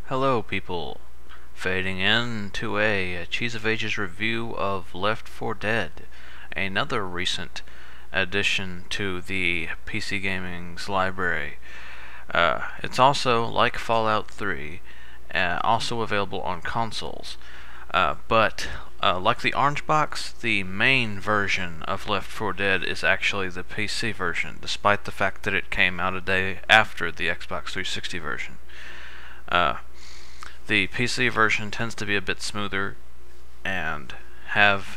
Hello people, fading in to a Cheese of Ages review of Left 4 Dead, another recent addition to the PC Gaming's library. It's also, like Fallout 3, also available on consoles, but like the Orange Box, the main version of Left 4 Dead is actually the PC version, despite the fact that it came out a day after the Xbox 360 version. The PC version tends to be a bit smoother and have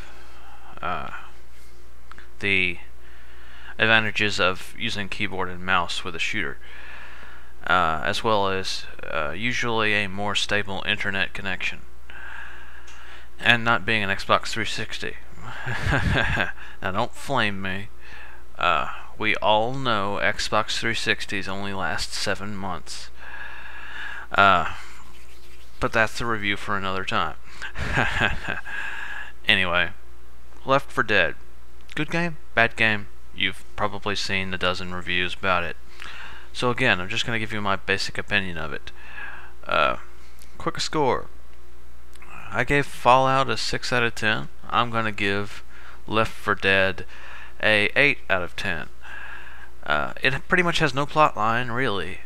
the advantages of using keyboard and mouse with a shooter, as well as usually a more stable internet connection, and not being an Xbox 360. Now don't flame me. We all know Xbox 360s only last 7 months. But that's a review for another time. Anyway, Left 4 Dead. Good game, bad game. You've probably seen a dozen reviews about it. So again, I'm just going to give you my basic opinion of it. Quick score. I gave Fallout a 6 out of 10. I'm going to give Left 4 Dead a 8 out of 10. It pretty much has no plot line, really.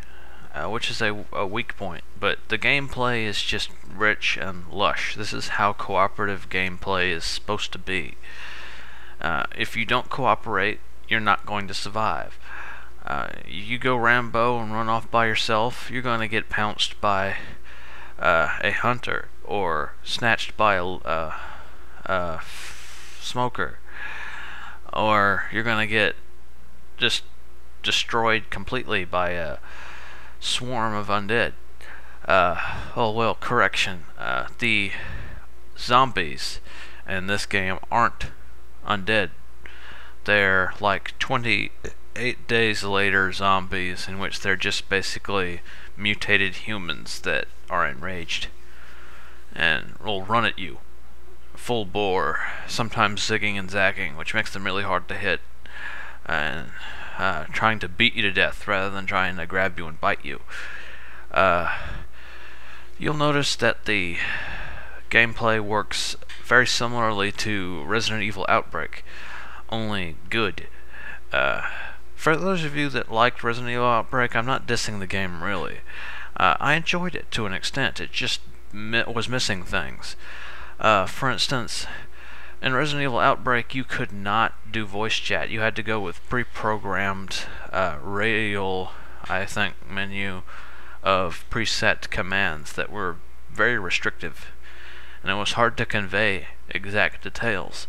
Which is a weak point, but the gameplay is just rich and lush. This is how cooperative gameplay is supposed to be. If you don't cooperate, you're not going to survive. You go Rambo and run off by yourself, you're going to get pounced by a hunter, or snatched by a smoker, or you're going to get just destroyed completely by a swarm of undead. Correction. The zombies in this game aren't undead. They're like 28 days later zombies, in which they're just basically mutated humans that are enraged and will run at you full bore, sometimes zigging and zagging, which makes them really hard to hit, and trying to beat you to death rather than trying to grab you and bite you. You'll notice that the gameplay works very similarly to Resident Evil Outbreak, only good. For those of you that liked Resident Evil Outbreak, I'm not dissing the game really. I enjoyed it to an extent. It just was missing things. For instance, in Resident Evil Outbreak, you could not do voice chat. You had to go with pre-programmed radial, I think, menu of preset commands that were very restrictive, and it was hard to convey exact details.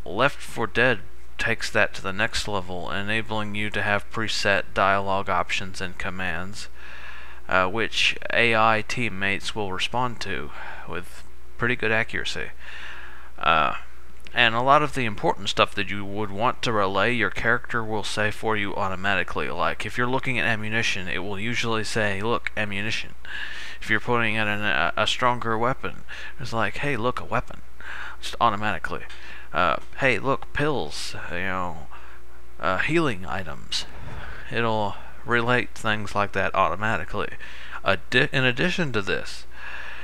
Left 4 Dead takes that to the next level, enabling you to have preset dialogue options and commands, which AI teammates will respond to with pretty good accuracy. And a lot of the important stuff that you would want to relay, your character will say for you automatically. Like, if you're looking at ammunition, it will usually say, look, ammunition. If you're putting in a stronger weapon, it's like, hey, look, a weapon. Just automatically. Hey, look, pills, healing items. It'll relate things like that automatically. In addition to this,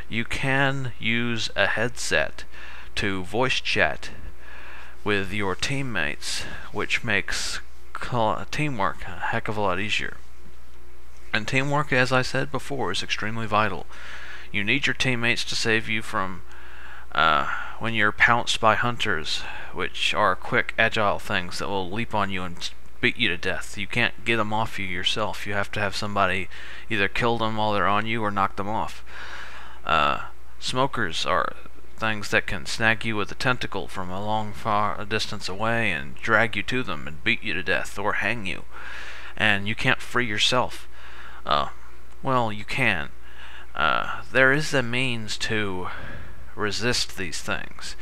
you can use a headset to voice chat with your teammates, which makes teamwork a heck of a lot easier. And teamwork, as I said before, is extremely vital. You need your teammates to save you from when you're pounced by hunters, which are quick, agile things that will leap on you and beat you to death. You can't get them off you yourself. You have to have somebody either kill them while they're on you or knock them off. Smokers are things that can snag you with a tentacle from a far distance away and drag you to them and beat you to death or hang you, and you can't free yourself. Well, you can. There is a means to resist these things.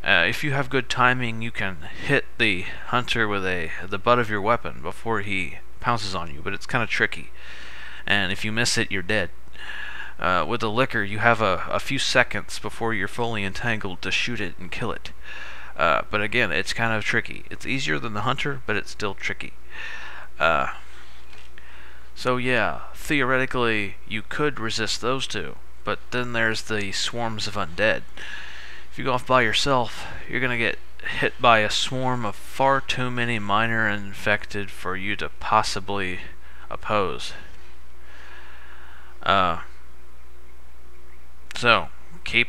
If you have good timing, you can hit the hunter with the butt of your weapon before he pounces on you, but it's kind of tricky, and if you miss it, you're dead. With the liquor, you have a few seconds before you're fully entangled to shoot it and kill it. But again, it's kind of tricky. It's easier than the hunter, but it's still tricky. So yeah, theoretically you could resist those two, but then there's the swarms of undead. If you go off by yourself, you're gonna get hit by a swarm of far too many minor infected for you to possibly oppose. So keep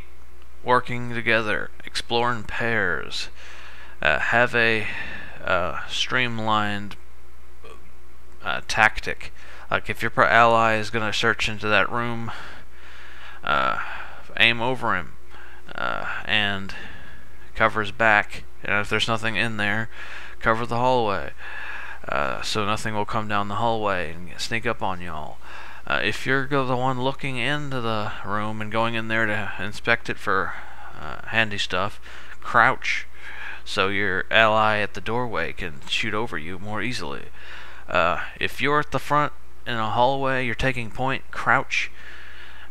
working together, explore in pairs, have a streamlined tactic. Like if your ally is going to search into that room, aim over him and cover his back. And if there's nothing in there, cover the hallway, so nothing will come down the hallway and sneak up on y'all. If you're the one looking into the room and going in there to inspect it for handy stuff, crouch so your ally at the doorway can shoot over you more easily. If you're at the front in a hallway, you're taking point, crouch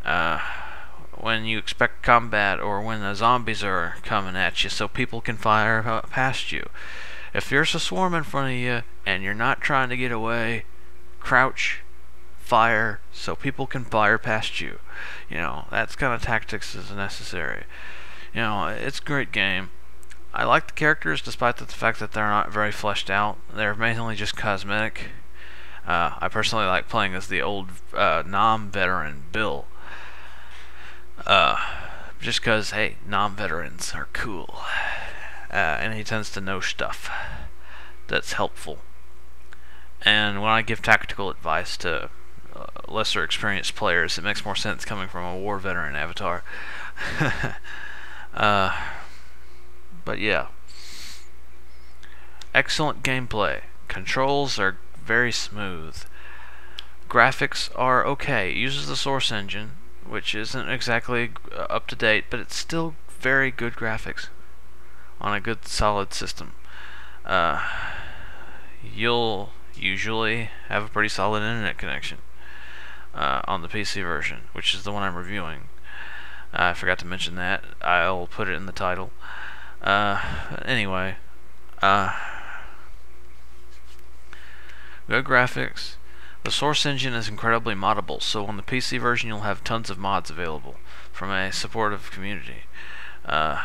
when you expect combat or when the zombies are coming at you so people can fire past you. If there's a swarm in front of you and you're not trying to get away, crouch, fire so people can fire past you. You know, that's kind of tactics is necessary. You know, it's a great game. I like the characters despite the fact that they're not very fleshed out. They're mainly just cosmetic. I personally like playing as the old non-veteran Bill. Just because, hey, non-veterans are cool. And he tends to know stuff that's helpful. And when I give tactical advice to lesser experienced players, it makes more sense coming from a war veteran avatar. But yeah, excellent gameplay. Controls are very smooth. Graphics are okay. It uses the Source engine, which isn't exactly up to date, but it's still very good graphics on a good solid system. You'll usually have a pretty solid internet connection on the PC version, which is the one I'm reviewing. I forgot to mention that. I'll put it in the title. Anyway, good graphics. The Source engine is incredibly moddable, so on the PC version you'll have tons of mods available from a supportive community. You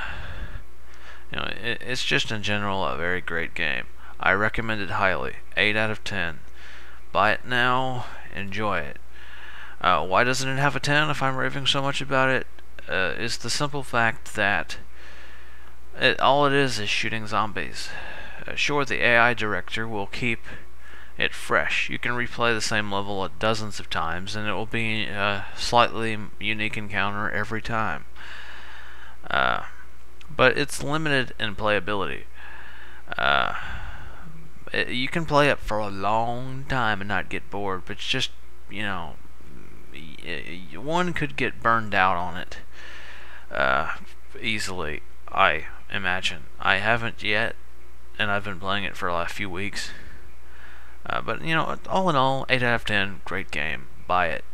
know, it's just in general a very great game. I recommend it highly. 8 out of 10. Buy it now. Enjoy it. Why doesn't it have a 10 if I'm raving so much about it? Is the simple fact that all it is shooting zombies. Sure, the AI director will keep it fresh. You can replay the same level dozens of times and it will be a slightly unique encounter every time. But it's limited in playability. You can play it for a long time and not get bored, but it's just, you know, one could get burned out on it easily, I imagine. I haven't yet, and I've been playing it for a few weeks. But, you know, all in all, 8 out of 10, great game. Buy it.